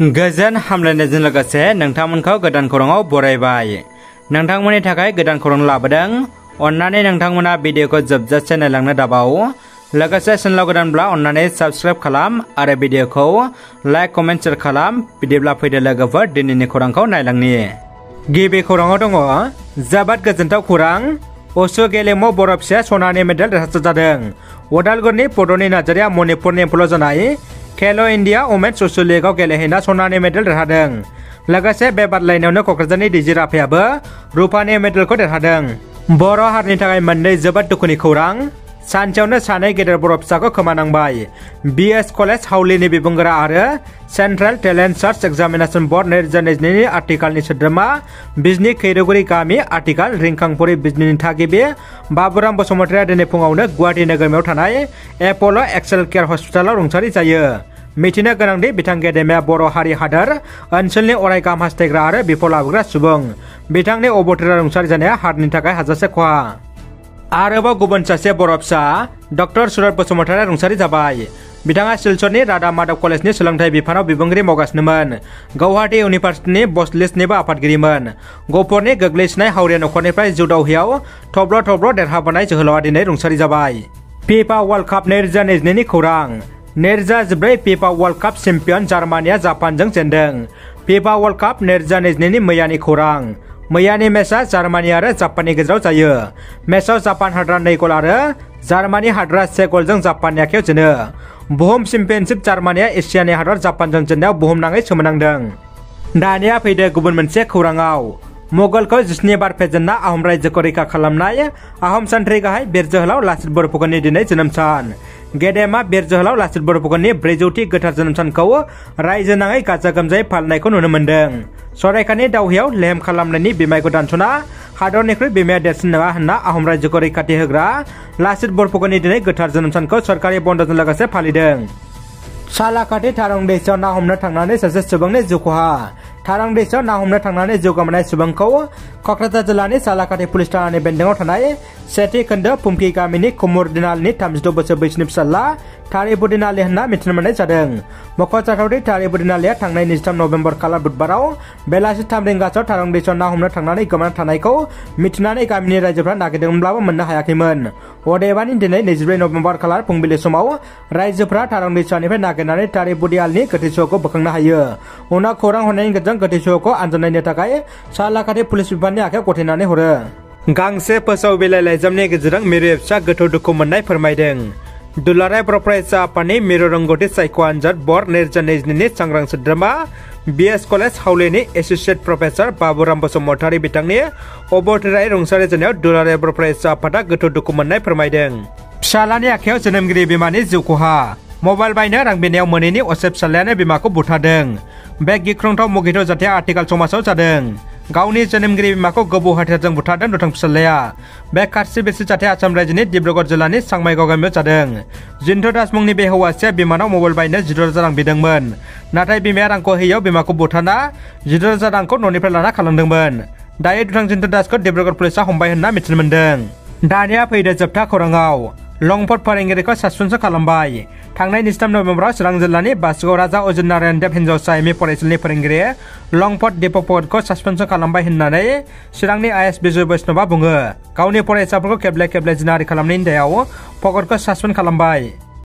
गोजोन हामलायनायजों लोगोसे नोंथांमोनखौ गोदान खौराङाव बरायबाय। नोंथांमोननि थाखाय गोदान खौरां लाबोदों। अन्नानै नोंथांमोना भिडिअखौ जोबजासे नायलांनो दाबाव। लोगोसे चेनेलाव गोदानब्ला अन्नानै साबस्क्राइब खालाम आरो भिडिअखौ लाइक कमेन्ट शेयार खालाम। बिदिब्ला फैदो लोगोफोर दिनैनि खौरांखौ नायलांनि। गिबि खौराङाव दङ जोबोद गोजोनथाव खौरां। असु गेलेमु बर' फिसाया सनानि मेडेल देरहासार जादों। उदालगुरिनि पदनि नार्जारिया मणिपुरनि एम्फौल जानाय खेल' इन्डिया वमेन्स उसु लीगआव गेलेहैना सनानि मेडेल देरहादों। लोगोसे बे बादायलायनायावनो क'क्राझारनि दैजि राफायाबो रुपानि मेडेलखौ देरहादों। बर' हारिनि थाखाय मोननै जोबोद दुखुनि खौरां। सानसेयावनो सानै गेदेर बर' फिसाखौ खोमानांबाय। BS कलेज हाउलिनि बिबुंगोरा आरो सेन्ट्रेल टेलेन्ट सार्च एग्जामिनेशन बर्ड 2022नि आथिखालनि सोद्रोमा बिजनी खैरोगुरि गामि आथिखाल रिंखांपुरि बिजनीनि थागिबि बाबुराम बसुमतारिया दिनै फुङावनो गुवाहाटी नोगोरमायाव थानाय एप'ल' एक्सेल केयार हस्पिटालाव रुंसारि जायो। मिथिनो गोनांदि बिथां गेदेमाया बर' हारि हादोर ओनसोलनि अराय गाहाम हास्थायग्रा आरो बिफल लाबोग्रा सुबुं। बिथांनि अबथिरा रुंसारि जानाया हारिनि थाखाय हाजासे खहा। आरोबाव गुबुन सासे बर' फिसा डक्टर सुरत बसुमतारिया रुंसारि जाबाय। बिथाङा सिलचरनि राधा माधव कलेजनि सोलोंथाइ बिफानाव बिबुंगिरि मावगासिनोमोन। गौहाटी इउनिभार्सिटिनि बसलिस्टनिबो आफादगिरिमोन। गहपुरनि गोग्लैसोनाय हावरिया नखरनिफ्राय जिउ दावहायाव थब्ल' थब्ल' देरहाबोनाय जोहोलावा दिनै रुंसारि जाबाय। फिफा वर्ल्ड काप 2022नि खौरां। 2014 फिफा वर्ल्ड काप चेम्पियन जार्मानिया जापानजों जेनदों। फिफा वर्ल्ड काप 2022नि मैयानि खौरां। मैयानि मेचआ जार्मानि आरो जापाननि गेजेराव जायो। मेचआव जापान हादरा 2 गल आरो जार्मानि हादरा 1 गलजों जापाननि आखायाव जेनो। बुहुम चेम्पियनशिप जार्मानिया एसियानि हादर जापानजों जेननायाव बुहुमनाङै सोमोनांदों। दानिया फैदो गुबुन मोनसे खौराङाव। मुगलखौ 17 बार फेजेनना आहम रायजोखौ रैखा खालामनाय आहम सान्थ्रि गाहाय बिर जोहोलाव लाचित बरफुकननि दिनै जोनोम सान। गेदेमा बिर जोहोलाव लाचित बरफुकननि 400थि गोथार जोनोम सानखौ रायजो नाङै गाजा गोमजायै फालिनायखौ नुनो मोन्दों। सरायघाटनि दावहायाव लेहेम खालामनायनि बिमायखौ दानस'ना हादरनिख्रुइ बिमाया देरसिन नङा होनना आहम रायजोखौ रैखाथि होग्रा लाचित बरफुकननि दिनै गोथार जोनोम सानखौ सरकारि बन्द'जों लोगोसे फालिदों। सालाकाथि थारं दैसायाव ना हमनो थांनानै सासे सुबुंनि जिउ खहा। थारं दैसायाव ना हमनो थांनानै जिउ गोमानाय सुबुंखौ क'क्राझार जिल्लानि सालाकाथि पुलिस थानानि बेन्दोंआव थानाय सेथि खोन्दो फुमखि गामिनि कुमुर दिनालनि 36 बोसोर बैसोनि फिसाज्ला थारिबु दिनालि होनना मिथिनो मोननाय जादों। मख'जाथावदि थारिबु दिनालिया थांनाय 23 नभेम्बर खालार बुधबाराव बेलासि 3 रिंगासोआव थारं दैसायाव ना हमनो थांनानै गोमाना थानायखौ मिथिनानै गामिनि रायजोफ्रा नागिरदोंमोनब्लाबो मोननो हायाखैमोन। अदेबानि दिनै 24 नभेम्बर खालार फुंबिलि समाव रायजोफ्रा थारं दैसानिफ्राय नागिरनानै थारिबु दिनालिनि गोथै सह'खौ बोखांनो हायो। उनाव खौरां हरनायनि गेजेरजों गोथै सह'खौ आनजाद नायनो थाखाय सालाकाथि पुलिस बिफाननि आखायाव गथायनानै हरो। गांसे फोसाव बिलाइ लाइजामनि गेजेरजों मिरु एपसआ गोथौ दुखु मोननाय फोरमायदों। दुलाराय बर' फरायसा आफादनि मिरु रोंगौथि सायख' आनजाद बर्ड 2022नि सांग्रां सोद्रोमा BS कलेज हाउलिनि एस'सियेट प्रफेसार बाबुराम बसुमतारि बिथांनि अबथिरायै रुंसारि जानायाव दुलाराय बर' फरायसा आफादा गोथौ दुखु मोननाय फोरमायदों। फिसालानि आखायाव जोनोमगिरि बिमानि जिउ खहा। मबाइल बायनो रां बिनायाव मोनैनि असे फिसालायानो बिमाखौ बुथारदों। बे गिख्रंथाव मुगैथाव जाथाया आथिखाल समाजाव जादों। गावनि जोनोमगिरि बिमाखौ गोबौ हाथियारजों बुथारदों दुथां फिसालाया। बे खारसि बेरसि जाथाया आसाम रायजोनि डिब्रुगड़ जिल्लानि सांमाइगाव गामियाव जादों। जिन्टु दास मुंनि बे हौवासाया बिमानाव मबाइल बायनो 16,000 रां बिदोंमोन। नाथाय बिमाया रांखौ होयैयाव बिमाखौ बुथारना 16,000 रांखौ न'निफ्राय लाना खारलांदोंमोन। दायो दुथां जिन्टु दासखौ डिब्रुगड़ पुलिसा हमबाय होनना मिथिनो मोन्दों। दानिया फैदो जोबथा खौराङाव। लंफट फोरोंगिरिखौ सासपेन्सन खालामबाय। थांनाय 23 नभेम्बराव चिरां जिल्लानि बासुगाव राजा अजित नारायण देव हिन्जावसा एम इ फरायसालिनि फोरोंगिरि लंफट दीपक भगतखौ सासपेन्सन खालामबाय होननानै चिरांनि IS बिजय बैष्णबआ बुङो। गावनि फरायसाफोरखौ खेबले खेबले जिनाहारि खालामनायनि दायाव भगतखौ सासपेन्ड खालामबाय।